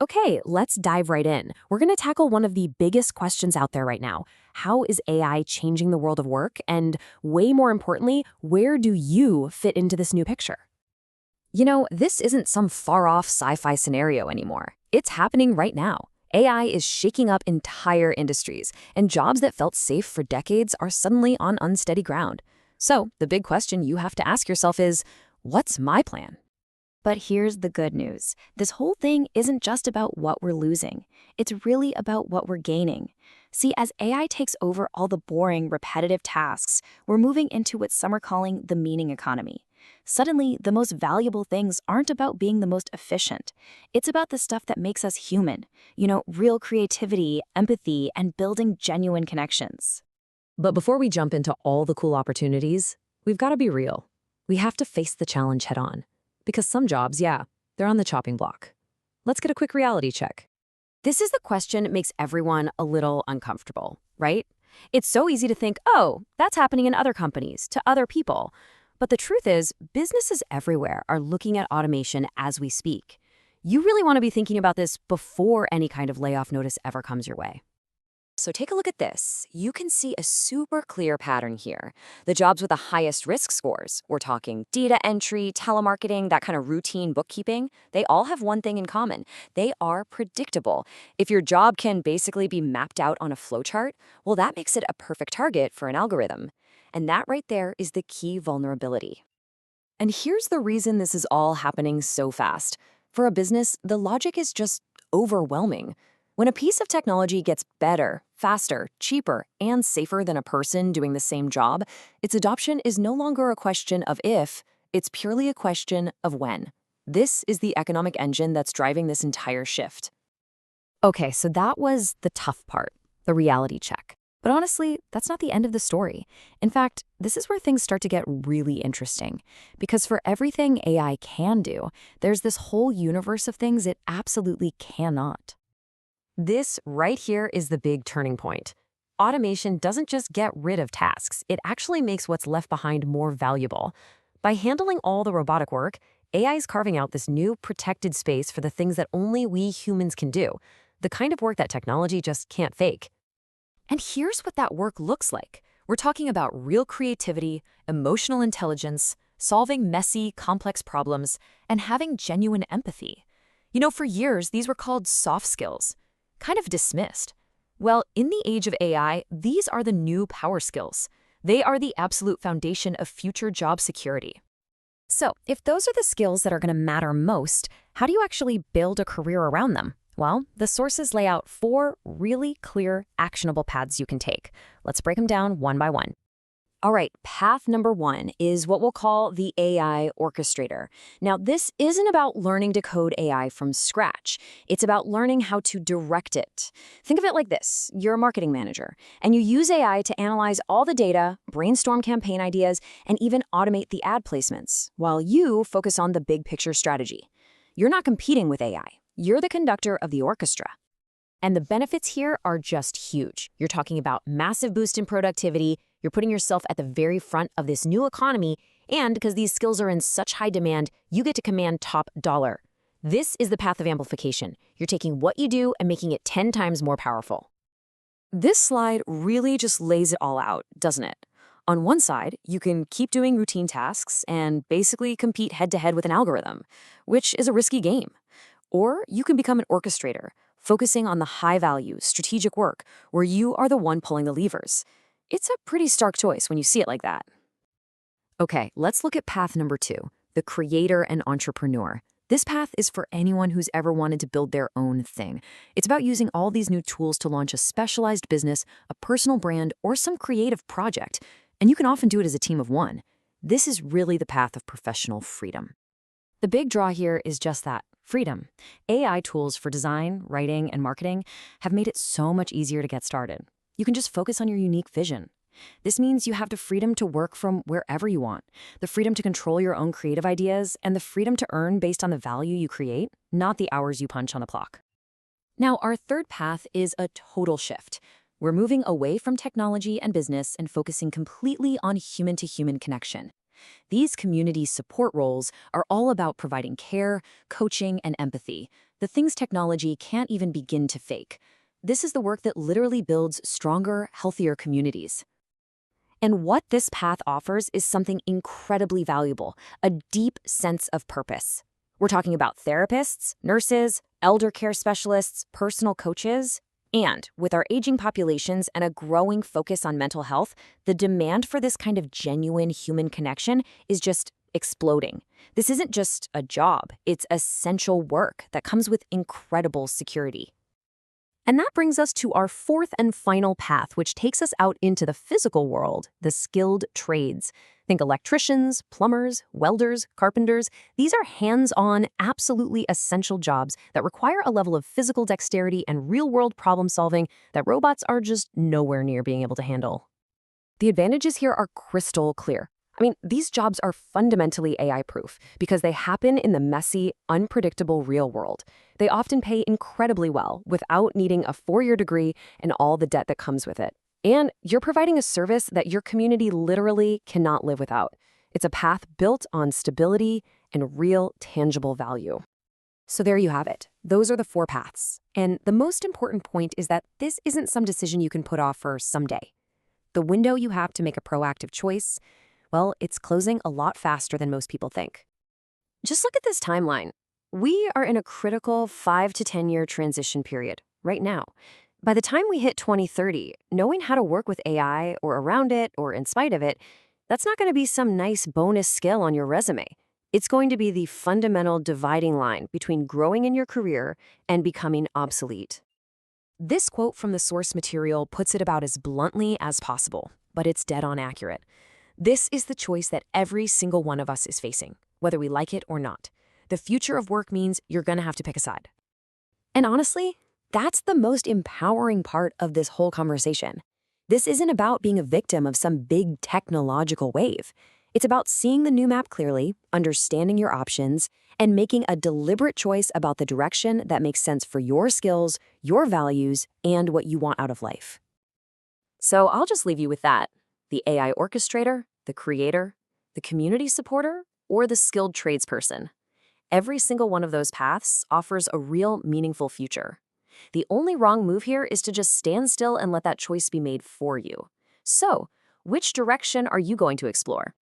Okay, let's dive right in. We're going to tackle one of the biggest questions out there right now. How is AI changing the world of work? And way more importantly, where do you fit into this new picture? This isn't some far-off sci-fi scenario anymore. It's happening right now. AI is shaking up entire industries, and jobs that felt safe for decades are suddenly on unsteady ground. So, the big question you have to ask yourself is, what's my plan? But here's the good news. This whole thing isn't just about what we're losing. It's really about what we're gaining. See, as AI takes over all the boring, repetitive tasks, we're moving into what some are calling the meaning economy. Suddenly, the most valuable things aren't about being the most efficient. It's about the stuff that makes us human. Real creativity, empathy, and building genuine connections. But before we jump into all the cool opportunities, we've got to be real. We have to face the challenge head on. Because some jobs, yeah, they're on the chopping block. Let's get a quick reality check. This is the question that makes everyone a little uncomfortable, right? It's so easy to think, oh, that's happening in other companies, to other people. But the truth is, businesses everywhere are looking at automation as we speak. You really want to be thinking about this before any kind of layoff notice ever comes your way. So take a look at this. You can see a super clear pattern here. The jobs with the highest risk scores, we're talking data entry, telemarketing, that kind of routine bookkeeping, they all have one thing in common. They are predictable. If your job can basically be mapped out on a flowchart, well, that makes it a perfect target for an algorithm. And that right there is the key vulnerability. And here's the reason this is all happening so fast. For a business, the logic is just overwhelming. When a piece of technology gets better, faster, cheaper, and safer than a person doing the same job, its adoption is no longer a question of if, it's purely a question of when. This is the economic engine that's driving this entire shift. Okay, so that was the tough part, the reality check. But honestly, that's not the end of the story. In fact, this is where things start to get really interesting. Because for everything AI can do, there's this whole universe of things it absolutely cannot. This right here is the big turning point. Automation doesn't just get rid of tasks, it actually makes what's left behind more valuable. By handling all the robotic work, AI is carving out this new protected space for the things that only we humans can do, the kind of work that technology just can't fake. And here's what that work looks like. We're talking about real creativity, emotional intelligence, solving messy, complex problems, and having genuine empathy. For years, these were called soft skills. Kind of dismissed. Well, in the age of AI, these are the new power skills. They are the absolute foundation of future job security. So, if those are the skills that are going to matter most, how do you actually build a career around them? Well, the sources lay out 4 really clear, actionable paths you can take. Let's break them down one by one. All right, path number 1 is what we'll call the AI Orchestrator. Now, this isn't about learning to code AI from scratch. It's about learning how to direct it. Think of it like this. You're a marketing manager, and you use AI to analyze all the data, brainstorm campaign ideas, and even automate the ad placements, while you focus on the big picture strategy. You're not competing with AI. You're the conductor of the orchestra. And the benefits here are just huge. You're talking about massive boost in productivity. You're putting yourself at the very front of this new economy, and because these skills are in such high demand, you get to command top dollar. This is the path of amplification. You're taking what you do and making it 10 times more powerful. This slide really just lays it all out, doesn't it? On one side, you can keep doing routine tasks and basically compete head-to-head with an algorithm, which is a risky game. Or you can become an orchestrator, focusing on the high-value, strategic work where you are the one pulling the levers. It's a pretty stark choice when you see it like that. Okay, let's look at path number 2, the creator and entrepreneur. This path is for anyone who's ever wanted to build their own thing. It's about using all these new tools to launch a specialized business, a personal brand, or some creative project. And you can often do it as a team of one. This is really the path of professional freedom. The big draw here is just that, freedom. AI tools for design, writing, and marketing have made it so much easier to get started. You can just focus on your unique vision. This means you have the freedom to work from wherever you want, the freedom to control your own creative ideas, and the freedom to earn based on the value you create, not the hours you punch on a clock. Now, our third path is a total shift. We're moving away from technology and business and focusing completely on human-to-human connection. These community support roles are all about providing care, coaching, and empathy, the things technology can't even begin to fake. This is the work that literally builds stronger, healthier communities. And what this path offers is something incredibly valuable, a deep sense of purpose. We're talking about therapists, nurses, elder care specialists, personal coaches. And with our aging populations and a growing focus on mental health, the demand for this kind of genuine human connection is just exploding. This isn't just a job, it's essential work that comes with incredible security. And that brings us to our fourth and final path, which takes us out into the physical world, the skilled trades. Think electricians, plumbers, welders, carpenters. These are hands-on, absolutely essential jobs that require a level of physical dexterity and real-world problem-solving that robots are just nowhere near being able to handle. The advantages here are crystal clear. These jobs are fundamentally AI-proof because they happen in the messy, unpredictable real world. They often pay incredibly well without needing a 4-year degree and all the debt that comes with it. And you're providing a service that your community literally cannot live without. It's a path built on stability and real, tangible value. So there you have it. Those are the 4 paths. And the most important point is that this isn't some decision you can put off for someday. The window you have to make a proactive choice, well, it's closing a lot faster than most people think. Just look at this timeline. We are in a critical 5 to 10-year transition period right now. By the time we hit 2030, knowing how to work with AI or around it or in spite of it, that's not going to be some nice bonus skill on your resume. It's going to be the fundamental dividing line between growing in your career and becoming obsolete. This quote from the source material puts it about as bluntly as possible, but it's dead on accurate. This is the choice that every single one of us is facing, whether we like it or not. The future of work means you're going to have to pick a side. And honestly, that's the most empowering part of this whole conversation. This isn't about being a victim of some big technological wave. It's about seeing the new map clearly, understanding your options, and making a deliberate choice about the direction that makes sense for your skills, your values, and what you want out of life. So I'll just leave you with that. The AI orchestrator, the creator, the community supporter, or the skilled tradesperson. Every single one of those paths offers a real, meaningful future. The only wrong move here is to just stand still and let that choice be made for you. So, which direction are you going to explore?